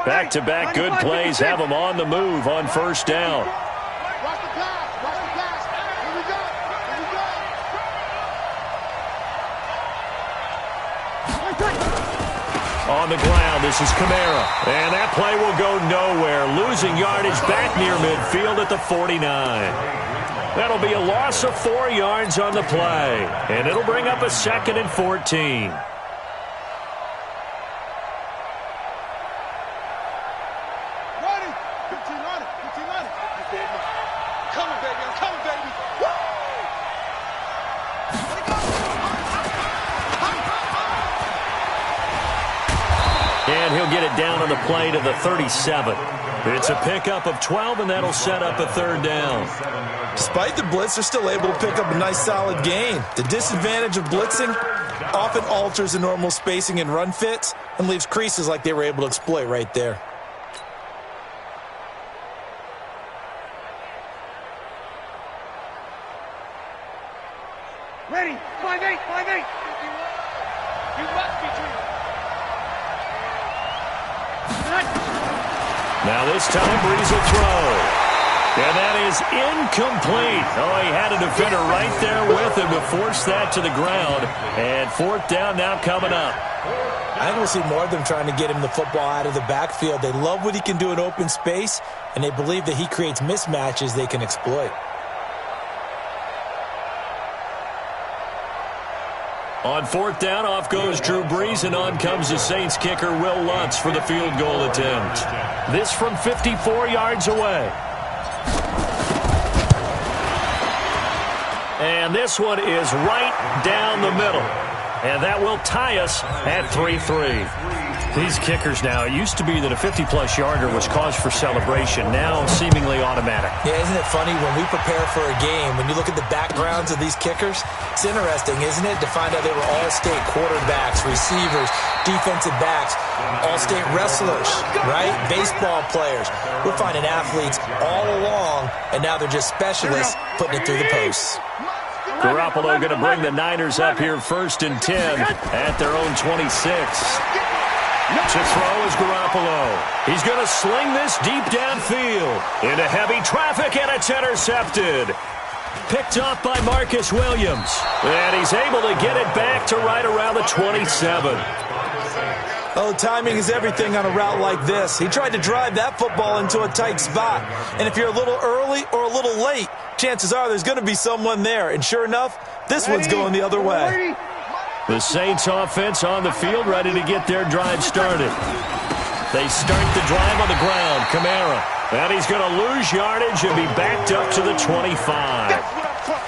Back-to-back good plays have them on the move on first down. On the ground, this is Kamara. And that play will go nowhere. Losing yardage back near midfield at the 49. That'll be a loss of 4 yards on the play. And it'll bring up a 2nd and 14. And he'll get it down on the play to the 37. It's a pickup of 12, and that'll set up a 3rd down. Despite the blitz, they're still able to pick up a nice, solid gain. The disadvantage of blitzing often alters the normal spacing and run fits and leaves creases like they were able to exploit right there. Ready, 5-8, 5-8. You must be true. Now this time, Breeze will throw. And that is incomplete. Oh, he had a defender right there with him to force that to the ground. And 4th down now coming up. I think we'll see more of them trying to get him the football out of the backfield. They love what he can do in open space, and they believe that he creates mismatches they can exploit. On 4th down, off goes Drew Brees, and on comes the Saints kicker, Will Lutz, for the field goal attempt. This from 54 yards away. And this one is right down the middle. And that will tie us at 3-3. These kickers now, it used to be that a 50-plus yarder was cause for celebration. Now seemingly automatic. Yeah, isn't it funny when we prepare for a game, when you look at the backgrounds of these kickers, it's interesting, isn't it, to find out they were all-state quarterbacks, receivers, defensive backs, all-state wrestlers, right? Baseball players. We're finding athletes all along, and now they're just specialists putting it through the posts. Garoppolo going to bring the Niners up here 1st and 10 at their own 26. To throw is Garoppolo. He's going to sling this deep downfield into heavy traffic, and it's intercepted. Picked off by Marcus Williams. And he's able to get it back to right around the 27. Oh, timing is everything on a route like this. He tried to drive that football into a tight spot. And if you're a little early or a little late, chances are there's going to be someone there. And sure enough, this one's going the other way. The Saints offense on the field, ready to get their drive started. They start the drive on the ground. Kamara. And he's going to lose yardage and be backed up to the 25.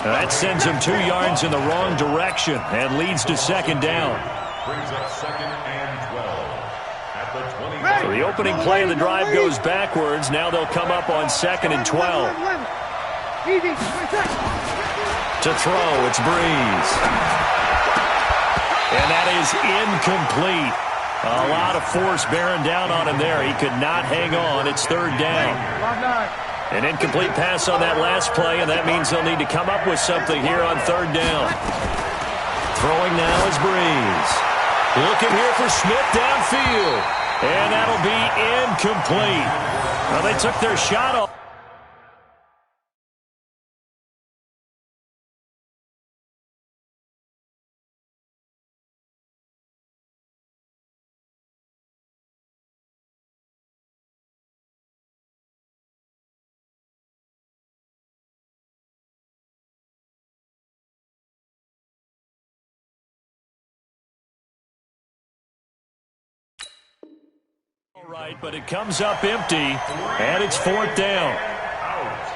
That sends him 2 yards in the wrong direction and leads to 2nd down. Brings up 2nd and 12 at the 20. So the opening play of the drive goes backwards. Now they'll come up on 2nd and 12. To throw, it's Breeze. And that is incomplete. A lot of force bearing down on him there. He could not hang on. It's 3rd down. An incomplete pass on that last play, and that means they'll need to come up with something here on 3rd down. Throwing now is Breeze. Looking here for Smith downfield. And that'll be incomplete. Well, they took their shot off. Right, but it comes up empty, and it's 4th down.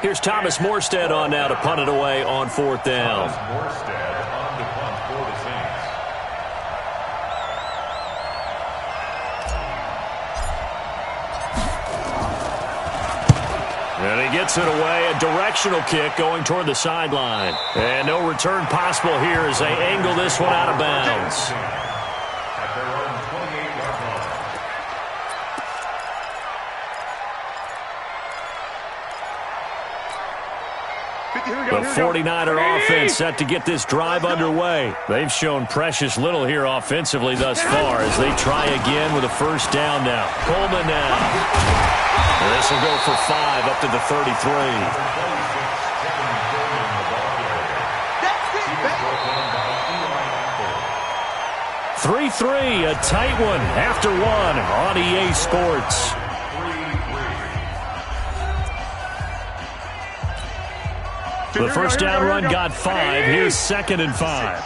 Here's Thomas Morstead on now to punt it away on 4th down. Morstead on the punt for the Saints. And he gets it away, a directional kick going toward the sideline. And no return possible here as they angle this one out of bounds. At their own 28-yard line. The 49er offense set to get this drive underway. They've shown precious little here offensively thus far as they try again with a first down now. Coleman now. This will go for 5 up to the 33. 3-3, a tight one after one on EA Sports. The first down run got 5. Here's 2nd and 5.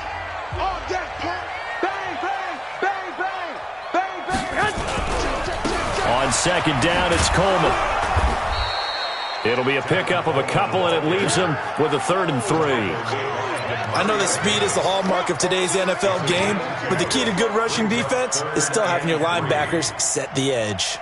On 2nd down, it's Coleman. It'll be a pickup of a couple, and it leaves him with a 3rd and 3. I know that speed is the hallmark of today's NFL game, but the key to good rushing defense is still having your linebackers set the edge.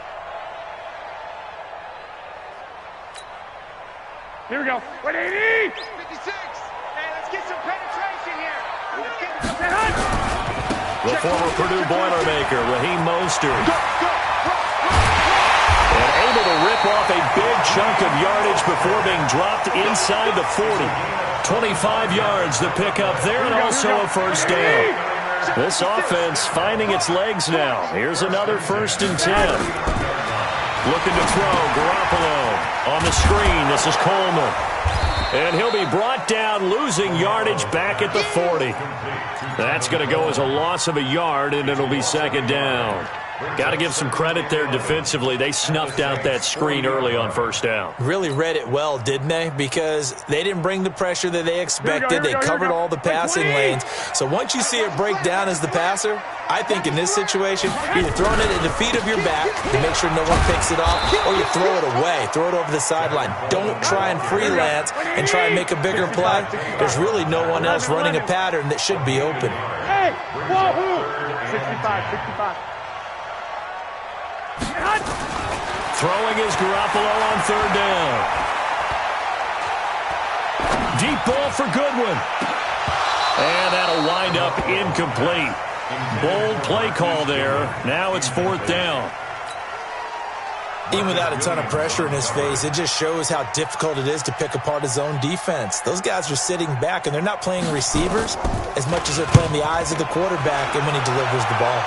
Here we go. 180! 56! Hey, let's get some penetration here. Let's get some The former Purdue Boilermaker, Raheem Mostert. And able to rip off a big chunk of yardage before being dropped inside the 40. 25 yards to pick up there, and also a first down. This offense finding its legs now. Here's another 1st and 10. Looking to throw, Garoppolo on the screen. This is Coleman. And he'll be brought down, losing yardage back at the 40. That's going to go as a loss of a yard, and it'll be 2nd down. Got to give some credit there defensively. They snuffed out that screen early on first down. Really read it well, didn't they? Because they didn't bring the pressure that they expected. They covered all the passing lanes. So once you see it break down as the passer, I think in this situation, you're either throwing it at the feet of your back to make sure no one picks it off, or you throw it away, throw it over the sideline. Don't try and freelance and try and make a bigger play. There's really no one else running a pattern that should be open. Hey, whoa, 65. Throwing is Garoppolo on 3rd down. Deep ball for Goodwin. And that'll wind up incomplete. Bold play call there. Now it's 4th down. Even without a ton of pressure in his face, it just shows how difficult it is to pick apart his own defense. Those guys are sitting back, and they're not playing receivers as much as they're playing the eyes of the quarterback and when he delivers the ball.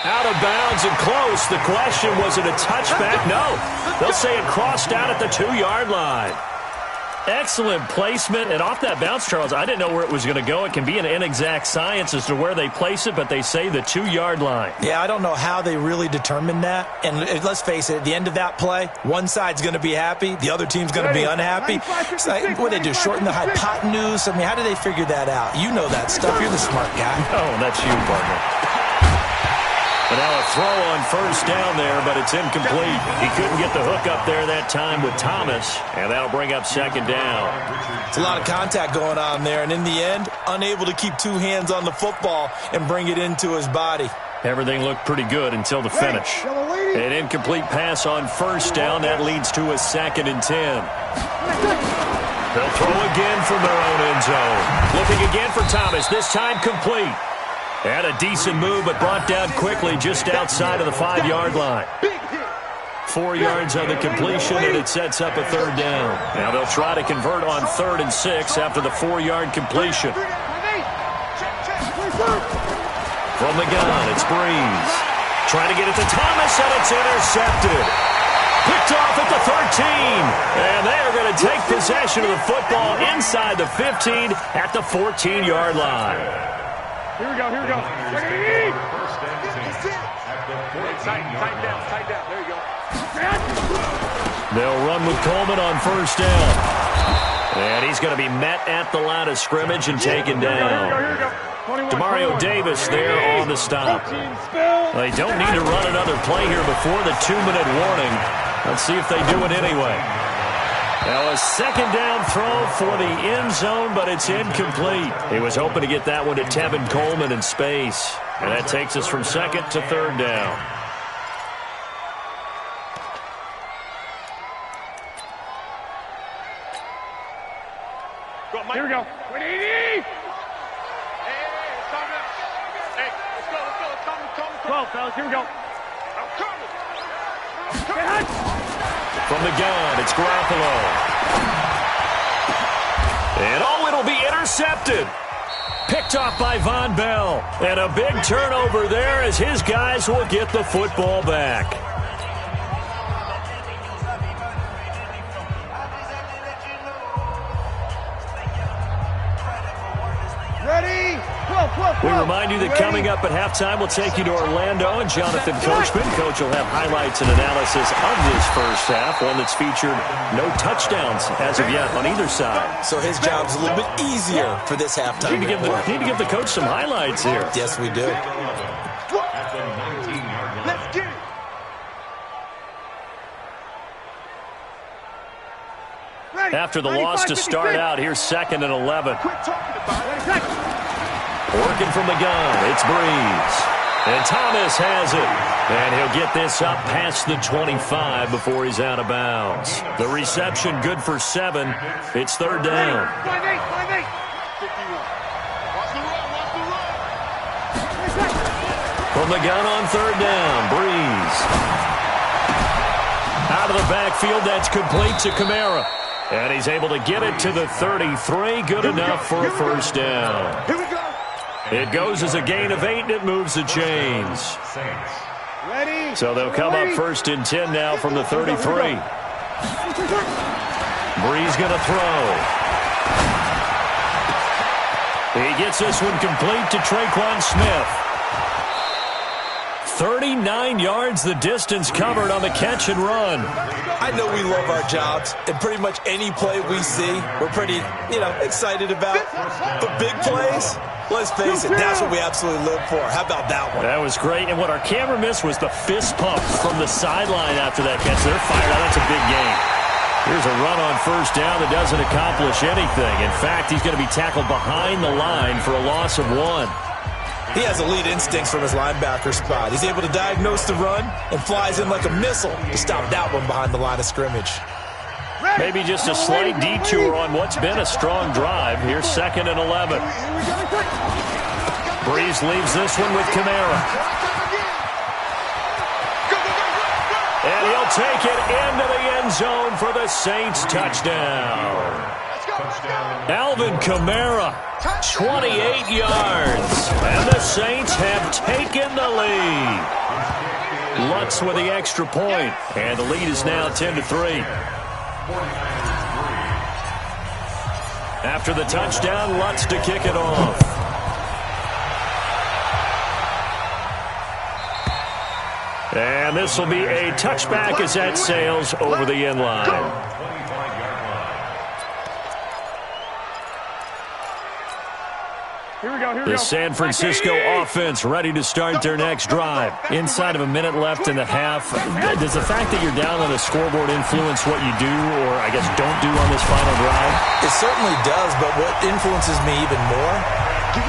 Out of bounds and close. The question, was it a touchback? No. They'll say it crossed out at the 2-yard line. Excellent placement. And off that bounce, Charles, I didn't know where it was going to go. It can be an inexact science as to where they place it, but they say the 2-yard line. Yeah, I don't know how they really determined that. And let's face it, at the end of that play, one side's going to be happy, the other team's going to be unhappy. So, what did they do, shorten the hypotenuse? I mean, how did they figure that out? You know that stuff. You're the smart guy. Oh, that's you, partner. But now a throw on 1st down there, but it's incomplete. He couldn't get the hook up there that time with Thomas, and that'll bring up 2nd down. It's a lot of contact going on there, and in the end, unable to keep 2 hands on the football and bring it into his body. Everything looked pretty good until the finish. An incomplete pass on 1st down. That leads to a 2nd and 10. They'll throw again from their own end zone. Looking again for Thomas, this time complete. And a decent move, but brought down quickly just outside of the 5-yard line. 4 yards on the completion, and it sets up a 3rd down. Now they'll try to convert on 3rd and 6 after the 4-yard completion. From the gun, it's Breeze. Trying to get it to Thomas, and it's intercepted. Picked off at the 13. And they are going to take possession of the football inside the 15 at the 14-yard line. Here we go. First and 10 at the 14 Tight down. There you go. They'll run with Coleman on 1st down. And he's going to be met at the line of scrimmage and taken down. Here we go. Demario Davis there on the stop. They don't need to run another play here before the 2-minute warning. Let's see if they do it anyway. Now a 2nd down throw for the end zone, but it's incomplete. He was hoping to get that one to Tevin Coleman in space. And that takes us from 2nd to 3rd down. Here we go. 180! Hey, it's coming up. Hey, let's go. It's coming. 12, fellas. Here we go. From the gun, it's Garoppolo. And oh, it'll be intercepted. Picked off by Von Bell. And a big turnover there as his guys will get the football back. We remind you that coming up at halftime, we'll take you to Orlando and Jonathan Coachman. Coach will have highlights and analysis of this first half, one that's featured no touchdowns as of yet on either side. So his job's a little bit easier for this halftime. Need to give the coach some highlights here. Yes, we do. Let's get it. After the loss to start out, here's 2nd and 11. Quit talking about it. Working from the gun, it's Breeze. And Thomas has it. And he'll get this up past the 25 before he's out of bounds. The reception good for 7. It's 3rd down. 5-8. 51. Watch the run. From the gun on 3rd down, Breeze. Out of the backfield, that's complete to Kamara. And he's able to get it to the 33. Good enough for a first down. Here we go. It goes as a gain of 8, and it moves the chains. Ready. So they'll come up 1st and 10 now from the 33. Breeze going to throw. He gets this one complete to Traquan Smith. 39 yards the distance covered on the catch and run. I know we love our jobs, and pretty much any play we see, we're pretty, excited about. But big plays, let's face it, that's what we absolutely live for. How about that one? That was great, and what our camera missed was the fist pump from the sideline after that catch. They're fired out. That's a big game. Here's a run on 1st down that doesn't accomplish anything. In fact, he's going to be tackled behind the line for a loss of 1. He has elite instincts from his linebacker spot. He's able to diagnose the run and flies in like a missile to stop that one behind the line of scrimmage. Maybe just a slight detour on what's been a strong drive. Here's 2nd and 11. Breeze leaves this one with Kamara. And he'll take it into the end zone for the Saints touchdown. Alvin Kamara, 28 yards. And the Saints have taken the lead. Lutz with the extra point, and the lead is now 10-3. After the touchdown, Lutz to kick it off. And this will be a touchback as that sails over the end line. The San Francisco offense ready to start their next drive. Inside of a minute left in the half. Does the fact that you're down on the scoreboard influence what you do, or I guess don't do on this final drive? It certainly does, but what influences me even more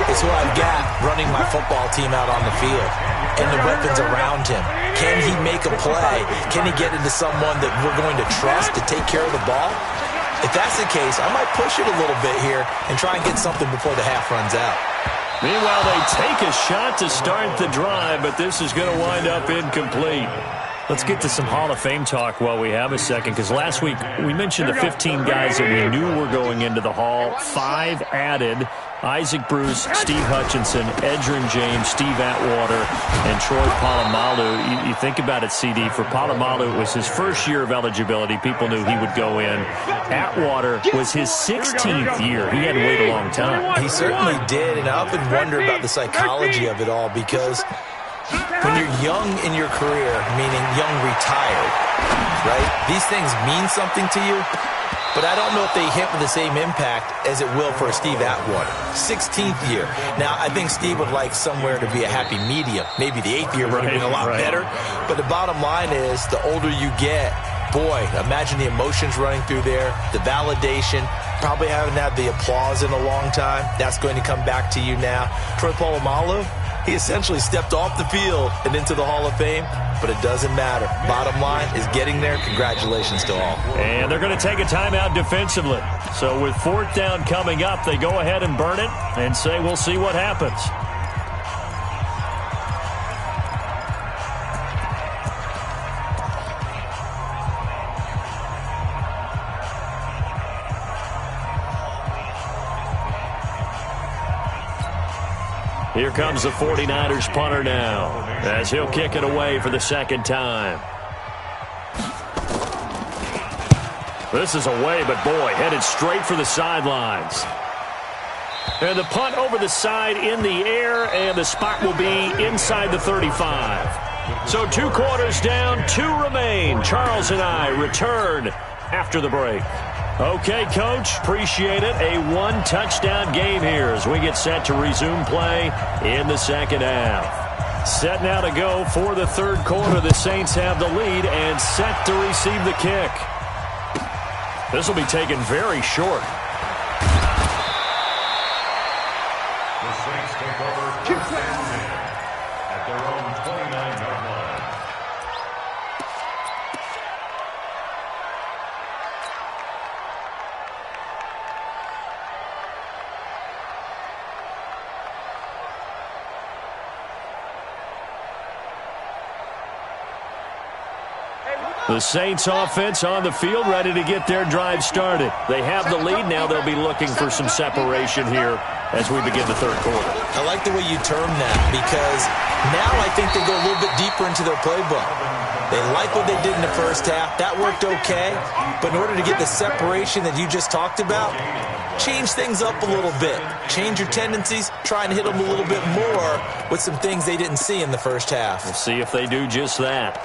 is who I've got running my football team out on the field and the weapons around him. Can he make a play? Can he get into someone that we're going to trust to take care of the ball? If that's the case, I might push it a little bit here and try and get something before the half runs out. Meanwhile, they take a shot to start the drive, but this is going to wind up incomplete. Let's get to some Hall of Fame talk while we have a second, because last week we mentioned the 15 guys that we knew were going into the Hall. 5 added: Isaac Bruce, Steve Hutchinson, Edgerrin James, Steve Atwater, and Troy Polamalu. You think about it, CD. For Polamalu, it was his first year of eligibility. People knew he would go in. Atwater was his 16th year. He had to wait a long time. He certainly did, and I often wonder about the psychology of it all, because when you're young in your career, meaning young retired, right, these things mean something to you. But I don't know if they hit with the same impact as it will for Steve Atwater. 16th year. Now, I think Steve would like somewhere to be a happy medium. Maybe the 8th year would have been a lot better. But the bottom line is, the older you get, boy, imagine the emotions running through there, the validation, probably haven't had the applause in a long time. That's going to come back to you now. Troy Polamalu, he essentially stepped off the field and into the Hall of Fame, but it doesn't matter. Bottom line is getting there. Congratulations to all. And they're going to take a timeout defensively. So with 4th down coming up, they go ahead and burn it and say we'll see what happens. Here comes the 49ers punter now, as he'll kick it away for the second time. This is away, but boy, headed straight for the sidelines. And the punt over the side in the air, and the spot will be inside the 35. So 2 quarters down, 2 remain. Charles and I return after the break. Okay, Coach, appreciate it. A 1-touchdown game here as we get set to resume play in the second half. Set now to go for the third quarter. The Saints have the lead and set to receive the kick. This will be taken very short. The Saints take over first and 10 at their own 29-yard line. The Saints offense on the field, ready to get their drive started. They have the lead. Now they'll be looking for some separation here as we begin the third quarter. I like the way you term that, because now I think they go a little bit deeper into their playbook. They like what they did in the first half. That worked okay. But in order to get the separation that you just talked about, change things up a little bit. Change your tendencies. Try and hit them a little bit more with some things they didn't see in the first half. We'll see if they do just that.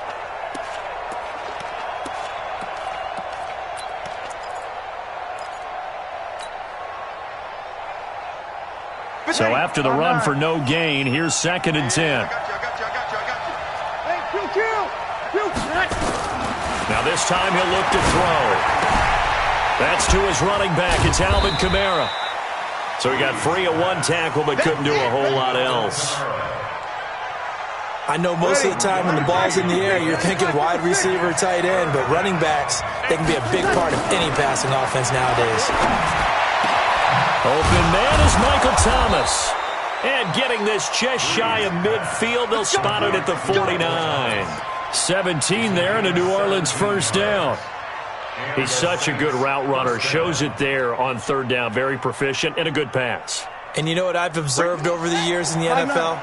So after the run for no gain, here's 2nd and 10. Now this time he'll look to throw. That's to his running back. It's Alvin Kamara. So he got free of 1 tackle but couldn't do a whole lot else. I know most of the time when the ball's in the air, you're thinking wide receiver, tight end, but running backs, they can be a big part of any passing offense nowadays. Open man is Michael Thomas. And getting this just shy of midfield, they'll spot it at the 49. 17 there and a New Orleans first down. He's such a good route runner. Shows it there on 3rd down. Very proficient and a good pass. And you know what I've observed over the years in the NFL?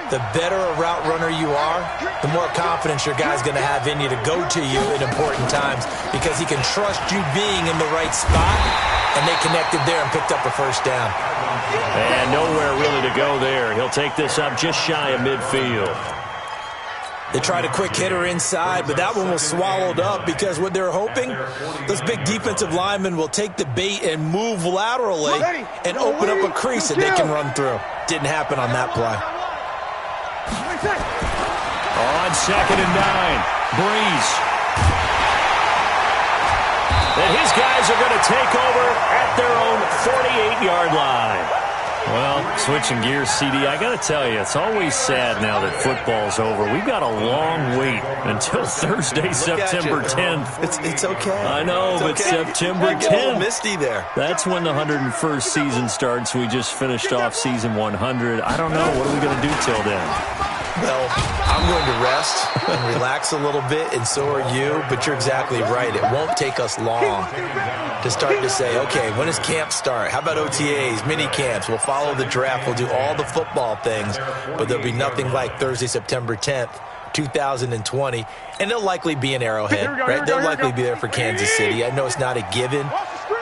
The better a route runner you are, the more confidence your guy's going to have in you to go to you in important times, because he can trust you being in the right spot, and they connected there and picked up a first down. And nowhere really to go there. He'll take this up just shy of midfield. They tried a quick hitter inside, but that one was swallowed up because what they're hoping, those big defensive linemen will take the bait and move laterally and open up a crease that they can run through. Didn't happen on that play. On 2nd and 9, Breeze. And his guys are going to take over at their own 48-yard line. Well, switching gears, CD, I got to tell you, it's always sad now that football's over. We've got a long wait until Thursday, September 10th. It's okay. I know, but okay. September 10th. Get a little misty there. That's when the 101st season starts. We just finished off season 100. I don't know. What are we going to do till then? Well, I'm going to rest and relax a little bit, and so are you, but you're exactly right. It won't take us long to start to say, okay, when does camp start? How about OTAs, mini camps? We'll follow the draft. We'll do all the football things, but there'll be nothing like Thursday, September 10th, 2020, and they'll likely be in Arrowhead, right? They'll likely be there for Kansas City. I know it's not a given,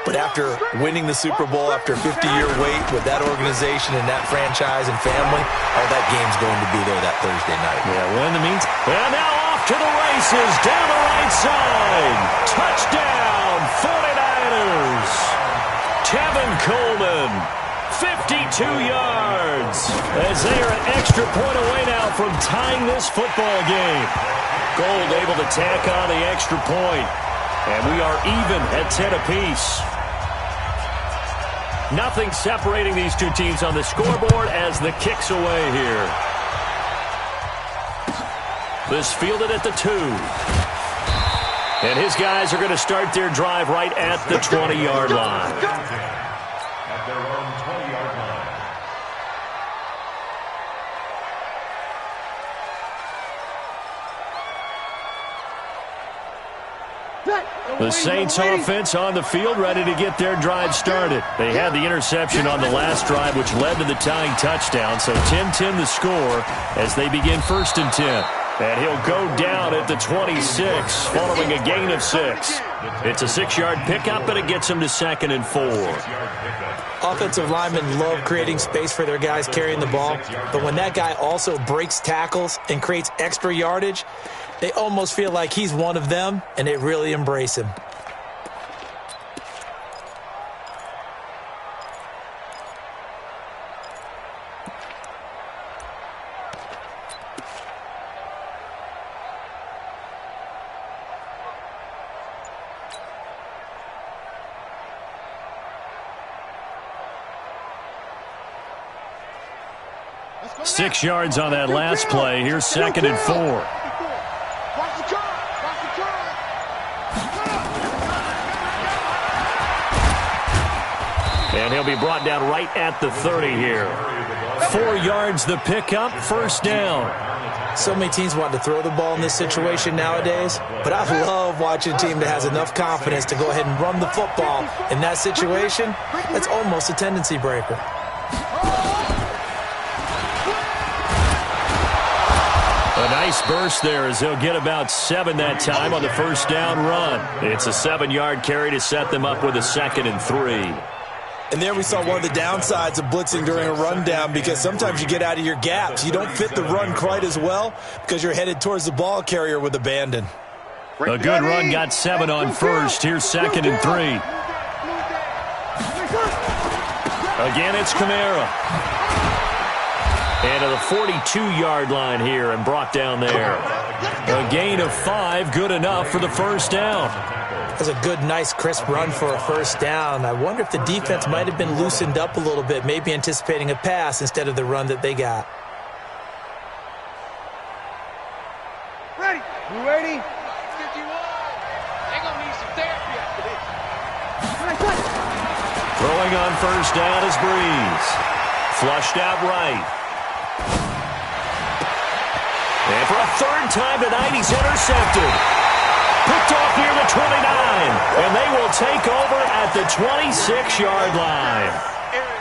but after winning the Super Bowl, after a 50-year wait with that organization and that franchise and family, all that game's going to be there that Thursday night. Yeah, well, in the meantime, and now off to the races, down the right side. Touchdown, 49ers. Tevin Coleman, 52 yards, as they are an extra point away now from tying this football game. Gold able to tack on the extra point, and we are even at 10 apiece. Nothing separating these two teams on the scoreboard as the kick's away here. This fielded at the 2. And his guys are going to start their drive right at the 20-yard line. At their own 20-yard line. The Saints offense on the field, ready to get their drive started. They had the interception on the last drive, which led to the tying touchdown. So 10-10 the score as they begin 1st and 10. And he'll go down at the 26 following a gain of 6. It's a 6-yard pickup, but it gets him to 2nd and 4. Offensive linemen love creating space for their guys carrying the ball, but when that guy also breaks tackles and creates extra yardage, they almost feel like he's one of them, and they really embrace him. Six yards on that last play. Here's 2nd and 4. And he'll be brought down right at the 30 here. 4 yards the pickup, 1st down. So many teams want to throw the ball in this situation nowadays, but I love watching a team that has enough confidence to go ahead and run the football. In that situation, that's almost a tendency breaker. A nice burst there as he'll get about 7 that time on the 1st down run. It's a 7-yard carry to set them up with a 2nd and 3. And there we saw one of the downsides of blitzing during a rundown, because sometimes you get out of your gaps. You don't fit the run quite as well because you're headed towards the ball carrier with abandon. A good run got 7 on 1st. Here's 2nd and 3. Again, it's Kamara. And to the 42-yard line here and brought down there. A gain of 5, good enough for the 1st down. That's a good, nice, crisp run for a 1st down. I wonder if the defense might have been loosened up a little bit, maybe anticipating a pass instead of the run that they got. Ready? You ready? 51. They're going to need some therapy after this. Throwing on 1st down is Breeze. Flushed out right. And for a 3rd time tonight, he's intercepted. Picked off near the 29. And they will take over at the 26-yard line.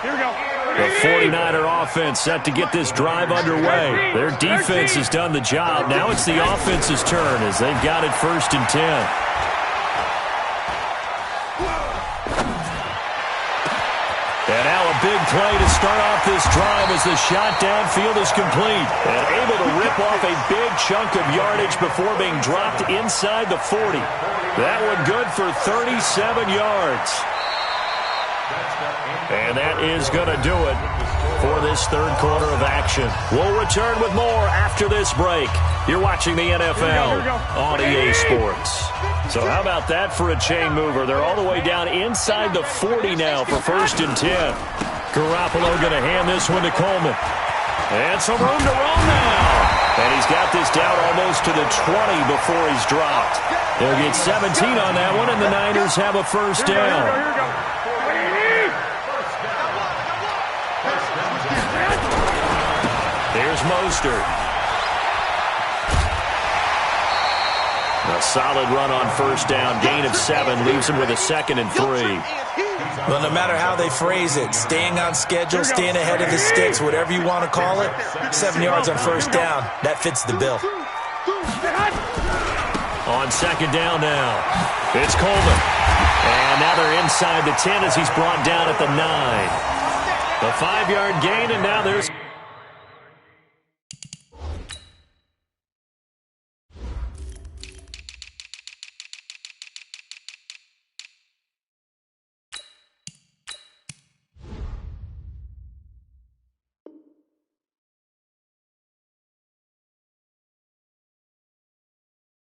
Here we go. The 49er offense set to get this drive underway. Their defense has done the job. Now it's the offense's turn as they've got it 1st and 10. And now a big play to start off this drive as the shot downfield is complete. And able to rip off a big chunk of yardage before being dropped inside the 40. That one good for 37 yards. And that is going to do it for this 3rd quarter of action. We'll return with more after this break. You're watching the NFL on EA Sports. So how about that for a chain mover? They're all the way down inside the 40 now for 1st and 10. Garoppolo going to hand this one to Coleman. And some room to run now. And he's got this down almost to the 20 before he's dropped. They'll get 17 on that one, and the Niners have a 1st down. Here's Mostert. A solid run on 1st down. Gain of 7 leaves him with a 2nd and 3. Well, no matter how they phrase it, staying on schedule, staying ahead of the sticks, whatever you want to call it, 7 yards on 1st down, that fits the bill. On 2nd down now, it's Coleman. And now they're inside the 10 as he's brought down at the 9. The 5-yard gain, and now there's...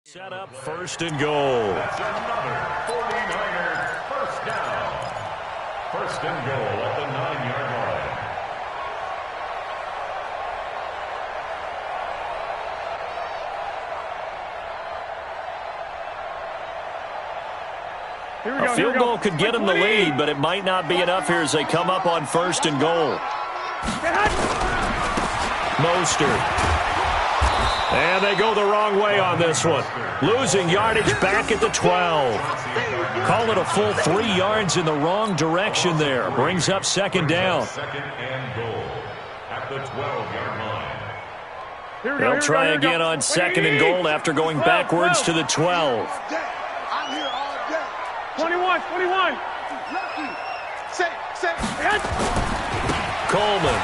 Set up 1st and goal. That's another 49er 1st down. 1st and goal at the 9-yard line. A field goal could get them the lead, but it might not be enough here as they come up on 1st and goal. Mostert. And they go the wrong way on this one. Losing yardage back at the 12. Call it a full 3 yards in the wrong direction there. Brings up second down. Second and goal at the 12-yard line. They'll try again on second and goal after going backwards to the 12. I'm here all day. 21. Coleman.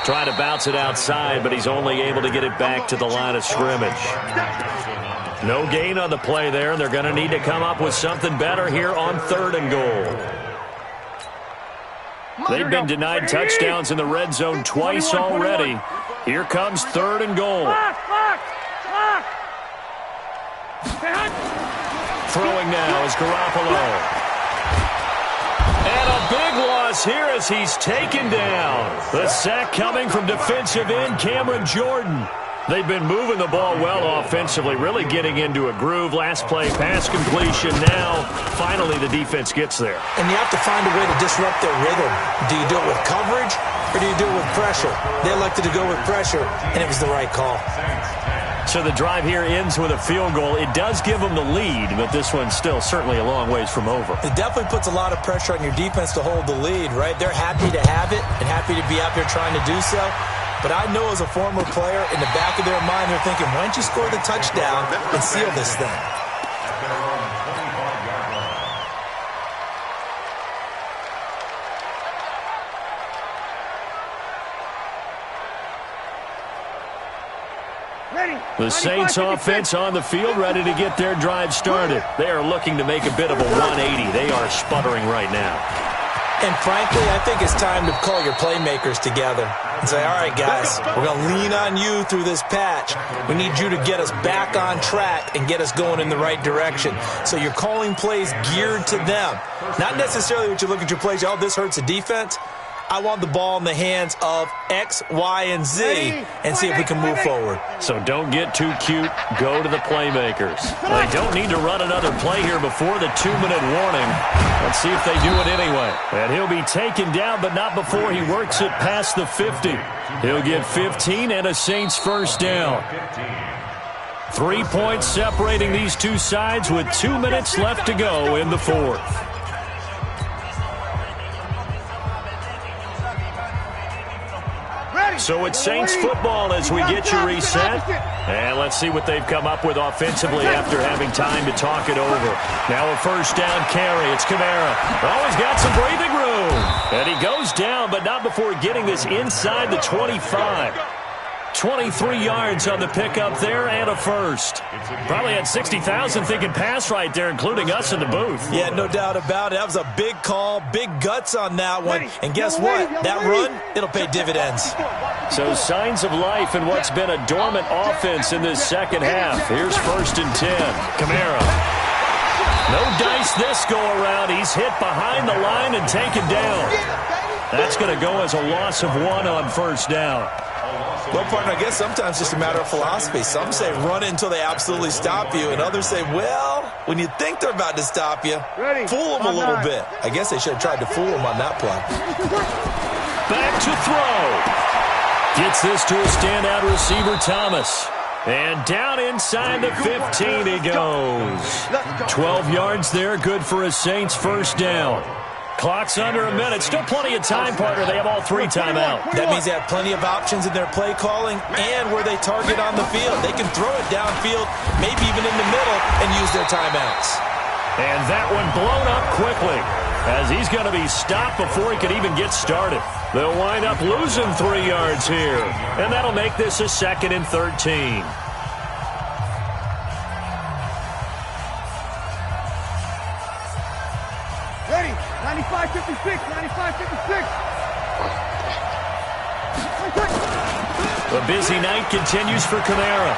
Trying to bounce it outside, but he's only able to get it back to the line of scrimmage. No gain on the play there, and they're going to need to come up with something better here on third and goal. They've been denied touchdowns in the red zone twice already. Here comes third and goal. Throwing now is Garoppolo. And a big loss here as he's taken down. The sack coming from defensive end Cameron Jordan. They've been moving the ball well offensively, really getting into a groove. Last play, pass completion. Now, finally, the defense gets there. And you have to find a way to disrupt their rhythm. Do you do it with coverage, or do you do it with pressure? They elected to go with pressure, and it was the right call. So the drive here ends with a field goal. It does give them the lead, but this one's still certainly a long ways from over. It definitely puts a lot of pressure on your defense to hold the lead, right? They're happy to have it and happy to be out there trying to do so. But I know as a former player, in the back of their mind, they're thinking, why don't you score the touchdown and seal this thing? At their own 25-yard line. The Saints offense on the field, ready to get their drive started. They are looking to make a bit of a 180. They are sputtering right now. And frankly, I think it's time to call your playmakers together and say, all right, guys, we're going to lean on you through this patch. We need you to get us back on track and get us going in the right direction. So you're calling plays geared to them. Not necessarily what you look at your plays, oh, this hurts the defense. I want the ball in the hands of X, Y, and Z and see if we can move forward. So don't get too cute. Go to the playmakers. They don't need to run another play here before the 2-minute warning. Let's see if they do it anyway. And he'll be taken down, but not before he works it past the 50. He'll get 15 and a Saints first down. 3 points separating these two sides with 2 minutes left to go in the fourth. So it's Saints football as we get you reset. And let's see what they've come up with offensively after having time to talk it over. Now a first down carry. It's Kamara. Oh, he's got some breathing room. And he goes down, but not before getting this inside the 25. 23 yards on the pickup there and a first. Probably had 60,000 thinking pass right there, including us in the booth. Yeah, no doubt about it. That was a big call, big guts on that one. And guess what? That run, it'll pay dividends. So signs of life in what's been a dormant offense in this second half. Here's first and 10. Kamara. No dice this go around. He's hit behind the line and taken down. That's going to go as a loss of 1 on first down. Well, partner, I guess sometimes it's just a matter of philosophy. Some say run it until they absolutely stop you, and others say, well, when you think they're about to stop you, fool them a little bit. I guess they should have tried to fool them on that play. Back to throw. Gets this to a standout receiver, Thomas. And down inside the 15 he goes. 12 yards there, good for a Saints first down. Clock's under a minute. Still plenty of time, partner. They have all 3 timeouts. That means they have plenty of options in their play calling and where they target on the field. They can throw it downfield, maybe even in the middle, and use their timeouts. And that one blown up quickly as he's going to be stopped before he can even get started. They'll wind up losing 3 yards here, and that'll make this a 2nd and 13. Ready, 95-56, 95-56. The busy night continues for Kamara.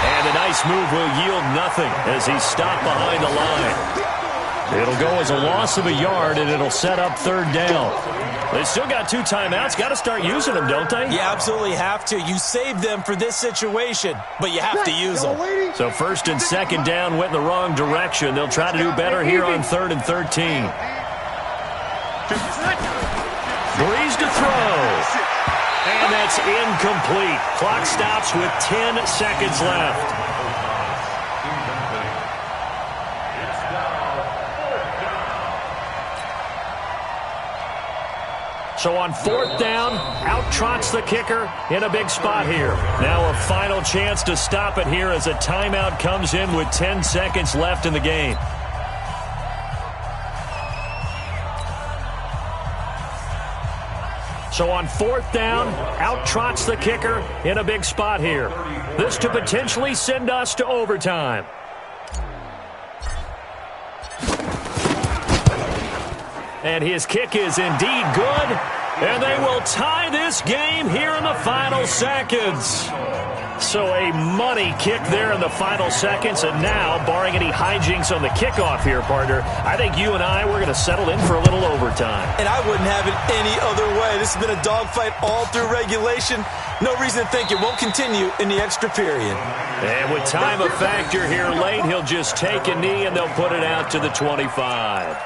And a nice move will yield nothing as he's stopped behind the line. It'll go as a loss of a yard, and it'll set up third down. They still got 2 timeouts. Got to start using them, don't they? You absolutely have to. You save them for this situation, but you have to use them. So first and second down went in the wrong direction. They'll try to do better here on 3rd and 13. Breeze to throw. And that It's incomplete. Clock stops with 10 seconds left. So on 4th down, out trots the kicker in a big spot here. Now a final chance to stop it here as a timeout comes in with 10 seconds left in the game. So on 4th down, out trots the kicker in a big spot here. This to potentially send us to overtime. And his kick is indeed good. And they will tie this game here in the final seconds. So a money kick there in the final seconds. And now, barring any hijinks on the kickoff here, partner, I think you and I, we're going to settle in for a little overtime. And I wouldn't have it any other way. This has been a dogfight all through regulation. No reason to think it won't continue in the extra period. And with time a factor here late, he'll just take a knee and they'll put it out to the 25.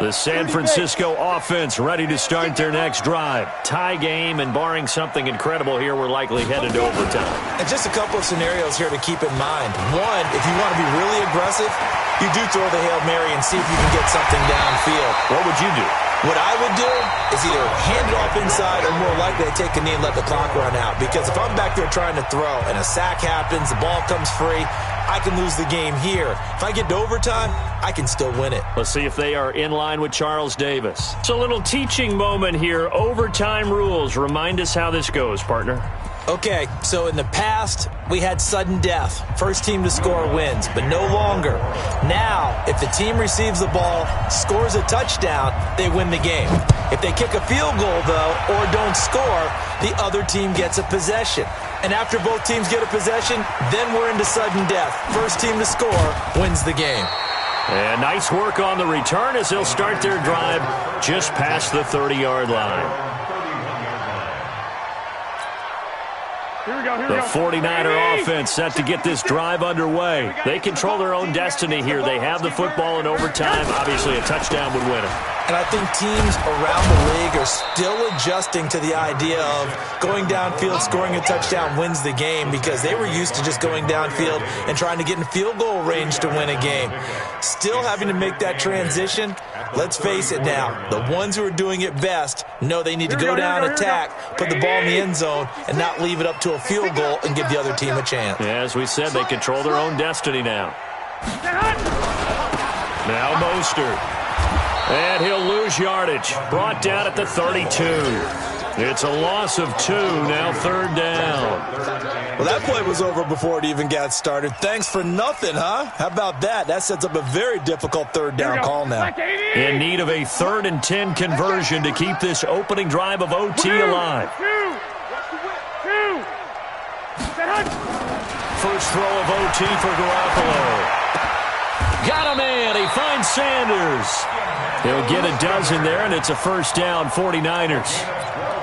The San Francisco offense ready to start their next drive. Tie game, and barring something incredible here, we're likely headed to overtime. And just a couple of scenarios here to keep in mind. One, if you want to be really aggressive, you do throw the Hail Mary and see if you can get something downfield. What would you do? What I would do is either hand it off inside or more likely to take a knee and let the clock run out. Because if I'm back there trying to throw and a sack happens, the ball comes free, I can lose the game here. If I get to overtime, I can still win it. Let's see if they are in line with Charles Davis. It's a little teaching moment here. Overtime rules. Remind us how this goes, partner. Okay, so in the past, we had sudden death. First team to score wins, but no longer. Now, if the team receives the ball, scores a touchdown, they win the game. If they kick a field goal, though, or don't score, the other team gets a possession. And after both teams get a possession, then we're into sudden death. First team to score wins the game. And nice work on the return as they'll start their drive just past the 30-yard line. The 49er offense set to get this drive underway. They control their own destiny here. They have the football in overtime. Obviously, a touchdown would win it. And I think teams around the league are still adjusting to the idea of going downfield, scoring a touchdown wins the game, because they were used to just going downfield and trying to get in field goal range to win a game. Still having to make that transition. Let's face it now, the ones who are doing it best know they need to go down, attack, put the ball in the end zone, and not leave it up to a field goal and give the other team a chance. Yeah, as we said, they control their own destiny now. Now Mostert. And he'll lose yardage. Brought down at the 32. It's a loss of 2, now 3rd down. Well, that play was over before it even got started. Thanks for nothing, huh? How about that? That sets up a very difficult 3rd down call now. In need of a 3rd and 10 conversion to keep this opening drive of OT alive. First throw of OT for Garoppolo. Got a man. He finds Sanders. He'll get a dozen there, and it's a first down, 49ers.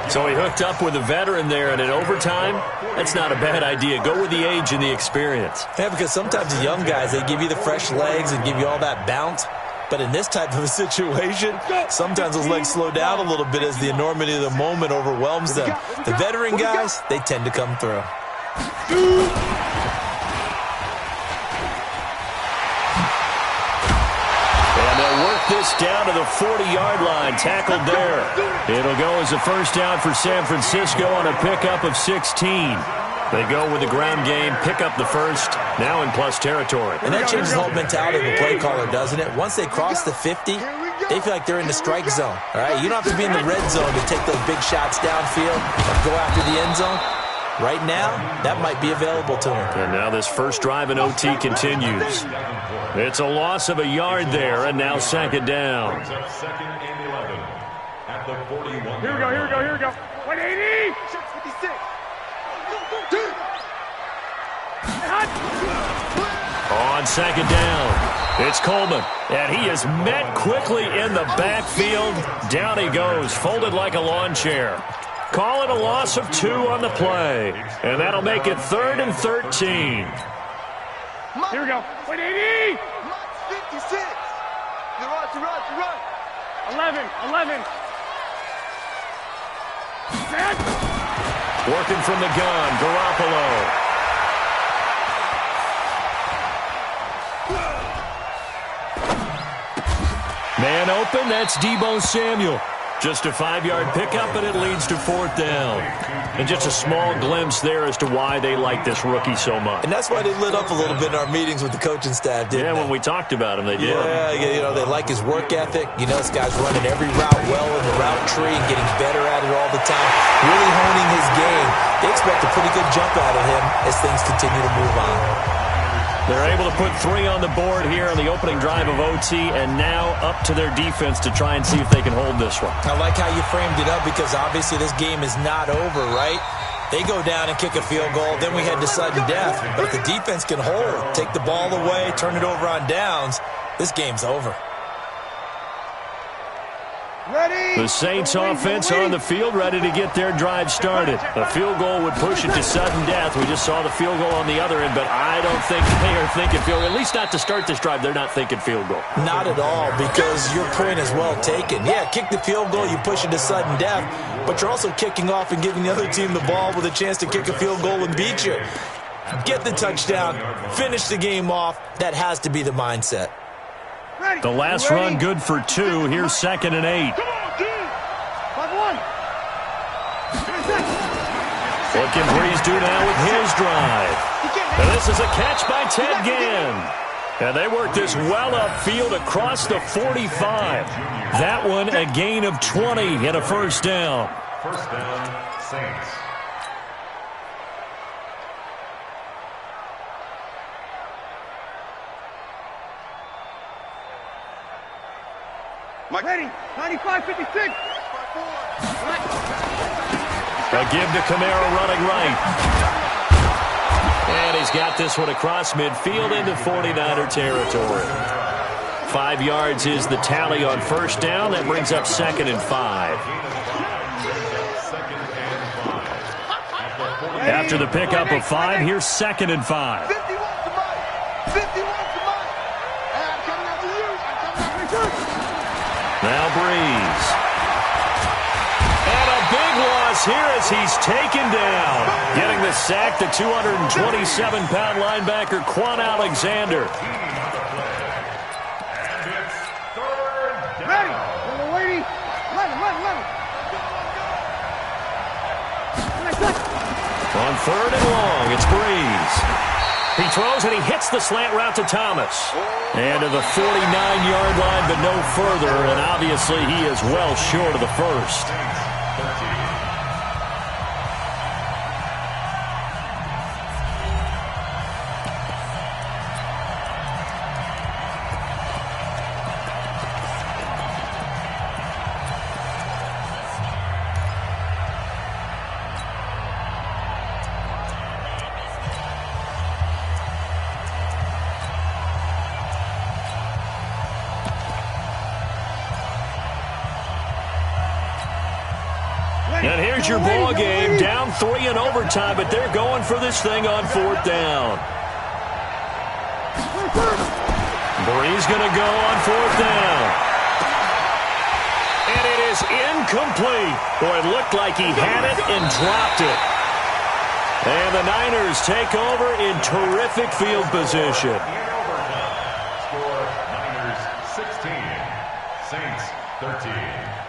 So he hooked up with a veteran there, and in overtime, that's not a bad idea. Go with the age and the experience. Yeah, because sometimes the young guys, they give you the fresh legs and give you all that bounce. But in this type of a situation, sometimes those legs slow down a little bit as the enormity of the moment overwhelms them. The veteran guys, they tend to come through. This down to the 40-yard line, tackled there. It'll go as a first down for San Francisco on a pickup of 16. They go with the ground game, pick up the first, now in plus territory. And that changes the whole mentality of the play caller, doesn't it? Once they cross the 50, they feel like they're in the strike zone. All right, you don't have to be in the red zone to take those big shots downfield or go after the end zone. Right now, that might be available to him. And now this first drive in OT continues. It's a loss of a yard there, and now 2nd down. Here we go. 180! On 2nd down, it's Coleman, and he is met quickly in the backfield. Down he goes, folded like a lawn chair. Call it a loss of 2 on the play, and that'll make it 3rd and 13. Here we go. 180! 56. Run. 11. Working from the gun, Garoppolo. Man open, that's Deebo Samuel. Just a 5-yard pickup, and it leads to 4th down. And just a small glimpse there as to why they like this rookie so much. And that's why they lit up a little bit in our meetings with the coaching staff, didn't they? When we talked about him, they did. Yeah, they like his work ethic. This guy's running every route well in the route tree and getting better at it all the time, really honing his game. They expect a pretty good jump out of him as things continue to move on. They're able to put 3 on the board here on the opening drive of OT, and now up to their defense to try and see if they can hold this one. I like how you framed it up because obviously this game is not over, right? They go down and kick a field goal, then we head to sudden death. But if the defense can hold, take the ball away, turn it over on downs, this game's over. The Saints offense on the field, ready to get their drive started. A field goal would push it to sudden death. We just saw the field goal on the other end, but I don't think they are thinking field goal. At least not to start this drive. They're not thinking field goal. Not at all, because your point is well taken. Yeah, kick the field goal, you push it to sudden death, but you're also kicking off and giving the other team the ball with a chance to kick a field goal and beat you. Get the touchdown, finish the game off. That has to be the mindset. The last run good for 2. Here's 2nd and 8. What can Breeze do now with his drive? And this is a catch by Ted Ginn. And they work this well upfield across the 45. That one a gain of 20 and a 1st down. 1st down, Saints. Mike. Ready. 95-56. A give to Kamara running right. And he's got this one across midfield into 49er territory. 5 yards is the tally on 1st down. That brings up 2nd and 5. After the pickup of 5, here's 2nd and 5. Now Breeze. And a big loss here as he's taken down. Getting the sack, the 227-pound linebacker, Quan Alexander. And it's 3rd down. Ready. 11. On 3rd and long, it's Breeze. He throws and he hits the slant route to Thomas. And to the 49-yard line, but no further. And obviously he is well short of the 1st. And here's your ball game, down 3 in overtime, but they're going for this thing on 4th down. Breeze going to go on 4th down. And it is incomplete. Boy, it looked like he had it and dropped it. And the Niners take over in terrific field position. In overtime, score Niners 16, Saints 13.